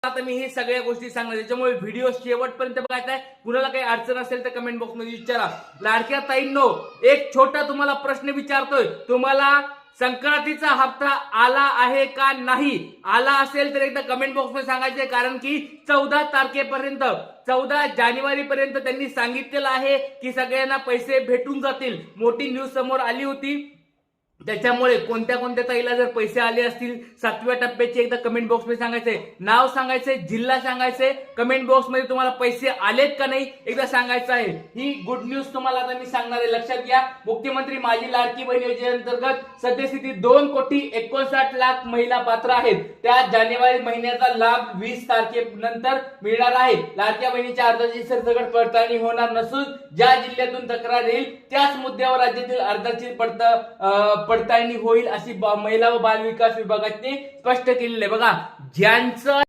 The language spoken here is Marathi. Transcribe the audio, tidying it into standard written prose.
आता मी हे सगळ्या गोष्टी सांगणार, त्याच्यामुळे व्हिडिओ शेवटपर्यंत बघायचा आहे. कुणाला काही अडचण असेल तर कमेंट बॉक्स मध्ये विचारा. लाडक्या ताईंनो, एक छोटा तुम्हाला प्रश्न विचारतोय. तुम्हाला संक्रांतीचा हप्ता आला आहे का नाही? आला असेल तर एकदा कमेंट बॉक्स मध्ये सांगायचे, कारण की 14 तारखेपर्यंत 14 जानेवारी पर्यंत त्यांनी सांगितलेलं आहे की सगळ्यांना पैसे भेटून जातील. मोठी न्यूज समोर आली होती. त्याच्यामुळे कोणत्या कोणत्या ताईला जर पैसे आले असतील 7व्या टप्प्याचे एकदा कमेंट बॉक्स मध्ये सांगायचंय. नाव सांगायचंय, जिल्हा सांगायचंय, कमेंट बॉक्स मध्ये तुम्हाला पैसे आलेत का नाही एकदा सांगायचं आहे. ही गुड न्यूज तुम्हाला आता मी सांगणार आहे, लक्षात घ्या. मुख्यमंत्री माझी लाडकी बहीण योजनेअंतर्गत सद्यस्थितीत 2,59,00,000 महिला पात्र आहेत. त्या जानेवारी महिन्याचा लाभ 20 तारखेनंतर मिळणार आहे. लाडक्या बहिणीच्या अर्जाची सरसकट पडताळणी होणार नसून ज्या जिल्ह्यातून तक्रार येईल त्याच मुद्द्यावर राज्यातील अर्जाची पडताळणी होईल, अशी महिला व बाल विकास विभागाने स्पष्ट केलेले. बघा, ज्यांचं